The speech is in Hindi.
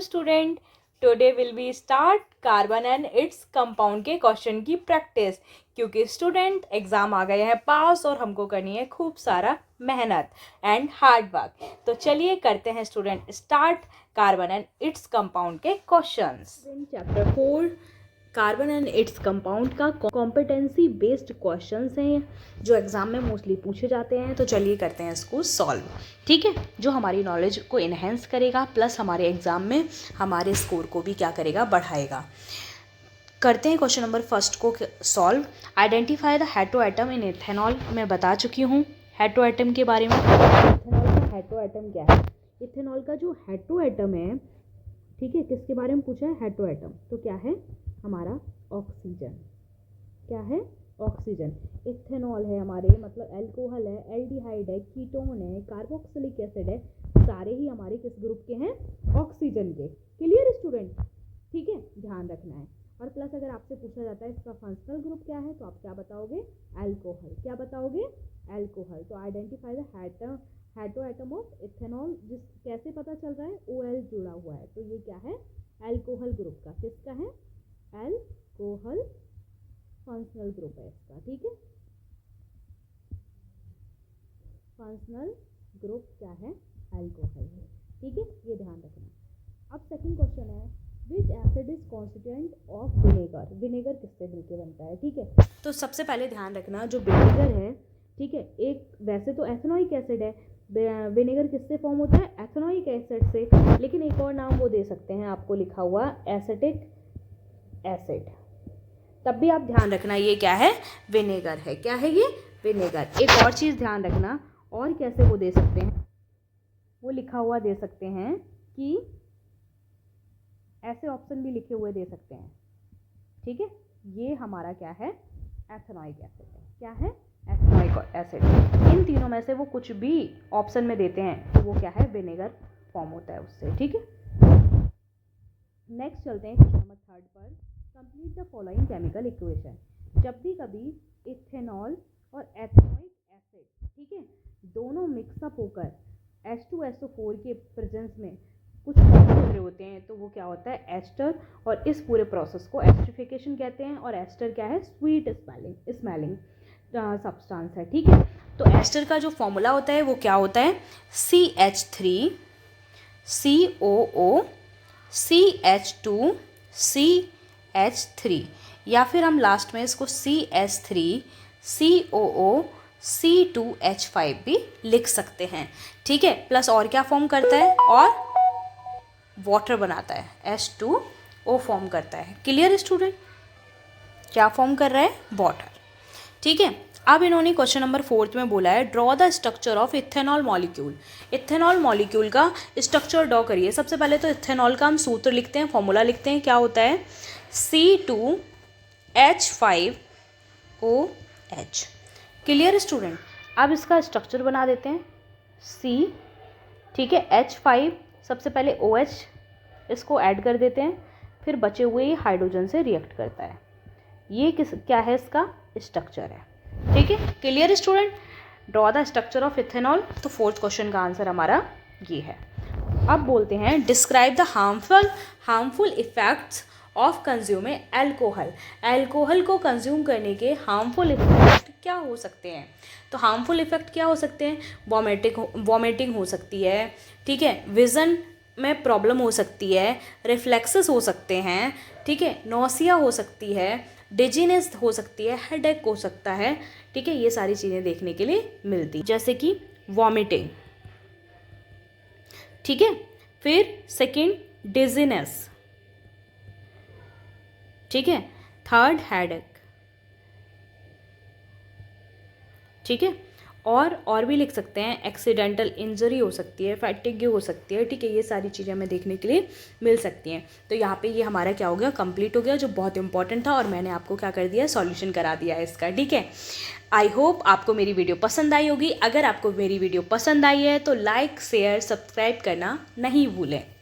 Student, today will be start carbon and its compound के क्वेश्चन की प्रैक्टिस, क्योंकि स्टूडेंट एग्जाम आ गए हैं पास और हमको करनी है खूब सारा मेहनत एंड हार्ड वर्क। तो चलिए करते हैं student start carbon and its compound के questions. Chapter 4 carbon and its compound का कॉम्पिटेंसी बेस्ड क्वेश्चंस हैं जो एग्जाम में मोस्टली पूछे जाते हैं। तो चलिए करते हैं इसको सॉल्व, ठीक है, जो हमारी नॉलेज को इन्हेंस करेगा प्लस हमारे एग्जाम में हमारे स्कोर को भी क्या करेगा, बढ़ाएगा। करते हैं क्वेश्चन नंबर फर्स्ट को solve. Identify the hetero atom in ethanol. मैं बता चुकी हूँ हेटेरो एटम के बारे में। इथेनॉल का हेटेरो एटम क्या है? इथेनॉल का जो हेटेरो एटम है, ठीक है, किसके बारे में पूछा है? Hetero atom. तो क्या है हमारा? ऑक्सीजन। क्या है? ऑक्सीजन। इथेनॉल है हमारे, मतलब अल्कोहल है, एल्डिहाइड है, कीटोन है, कार्बोक्सिलिक एसिड है, सारे ही हमारे किस ग्रुप के हैं? ऑक्सीजन के। Clear student? ठीक है, ध्यान रखना है। और प्लस अगर आपसे पूछा जाता है इसका फंक्शनल ग्रुप क्या है, तो आप क्या बताओगे? अल्कोहल। क्या बताओगे? अल्कोहल। तो identify the hetero atom of ethanol. जिस कैसे पता चल रहा है? OL जुड़ा हुआ है, तो ये क्या है? अल्कोहल ग्रुप का। किसका है? अल्कोहल फंक्शनल ग्रुप है इसका, ठीक है। फंक्शनल ग्रुप क्या है? अल्कोहल है, ठीक है, ये ध्यान रखना। अब सेकंड क्वेश्चन है, विच acid is constituent of vinegar. Vinegar किससे मिलकर बनता है? ठीक है, तो सबसे पहले ध्यान रखना जो विनेगर है, ठीक है, एक वैसे तो एथेनोइक एसिड है, विनेगर किससे फॉर्म होता है? एथेनोइक एसिड से, लेकिन एक और नाम वो दे सकते हैं, आपको लिखा हुआ एसिटिक एसिड। तब भी आप ध्यान रखना ये क्या है? विनेगर है। क्या है ये? विनेगर। एक और चीज़ ध्यान रखना, और कैसे वो दे सकते हैं, वो लिखा हुआ दे सकते हैं कि ऐसे ऑप्शन भी लिखे हुए दे सकते हैं, ठीक है। ये हमारा क्या है? एथेनोइक एसिड है। क्या है? Ethanoic acid. इन तीनों में से वो कुछ भी ऑप्शन में देते हैं तो वो क्या है? विनेगर फॉर्म होता है उससे, ठीक है। नेक्स्ट चलते हैं क्वेश्चन नंबर 3 पर। Complete the following chemical equation. जब भी कभी इथेनॉल और एथेनोइक एसिड, ठीक है, दोनों मिक्सअप होकर H2SO4 के प्रेजेंस में कुछ फॉर्म हो रहे होते हैं तो वो क्या होता है? एस्टर। और इस पूरे प्रोसेस को एस्टरिफिकेशन कहते हैं। और एस्टर क्या है? स्वीट स्मेलिंग सब्सटेंस है, ठीक है। तो एस्टर का जो फॉर्मूला होता है वो क्या होता है? CH3COO CH2CH3, या फिर हम लास्ट में इसको CH3COO C2H5 भी लिख सकते हैं, ठीक है। प्लस और क्या फॉर्म करता है? और वाटर बनाता है, H2O फॉर्म करता है। Clear student? क्या फॉर्म कर रहा है? वाटर, ठीक है। अब इन्होंने क्वेश्चन नंबर 4 में बोला है draw the structure of ethanol molecule. Ethanol molecule का स्ट्रक्चर ड्रॉ करिए। सबसे पहले तो इथेनॉल का हम सूत्र लिखते हैं, फॉर्मूला लिखते हैं। क्या होता है? C2H5OH। Clear student? अब इसका स्ट्रक्चर बना देते हैं। C, ठीक है, H5, सबसे पहले OH इसको ऐड कर देते हैं, फिर बचे हुए ये हाइड्रोजन से रिएक्ट करता है। ये क्या है? इसका स्ट्रक्चर है, ठीक है। Clear student? Draw the structure of ethanol. तो 4th क्वेश्चन का आंसर हमारा ये है। अब बोलते हैं describe the harmful effects of consuming alcohol. Alcohol को कंज्यूम करने के हार्मफुल इफेक्ट क्या हो सकते हैं? तो हार्मफुल इफेक्ट क्या हो सकते हैं? वॉमिटिंग हो सकती है, ठीक है, विजन में प्रॉब्लम हो सकती है, रिफ्लेक्सेस हो सकते हैं, ठीक है, नौसिया हो सकती है, डिजीनेस हो सकती है, हेडेक हो सकता है, ठीक है। ये सारी चीज़ें देखने के लिए मिलती, जैसे कि वॉमिटिंग, ठीक है। फिर सेकंड डिजीनेस, ठीक है। थर्ड हेडेक, ठीक है। और भी लिख सकते हैं, एक्सीडेंटल इंजरी हो सकती है, फैटिग हो सकती है, ठीक है। ये सारी चीज़ें हमें देखने के लिए मिल सकती हैं। तो यहाँ पे ये हमारा क्या हो गया? कंप्लीट हो गया, जो बहुत इंपॉर्टेंट था और मैंने आपको क्या कर दिया? सॉल्यूशन करा दिया है इसका, ठीक है। आई होप आपको मेरी वीडियो पसंद आई होगी। अगर आपको मेरी वीडियो पसंद आई है तो लाइक, शेयर, सब्सक्राइब करना नहीं भूलें।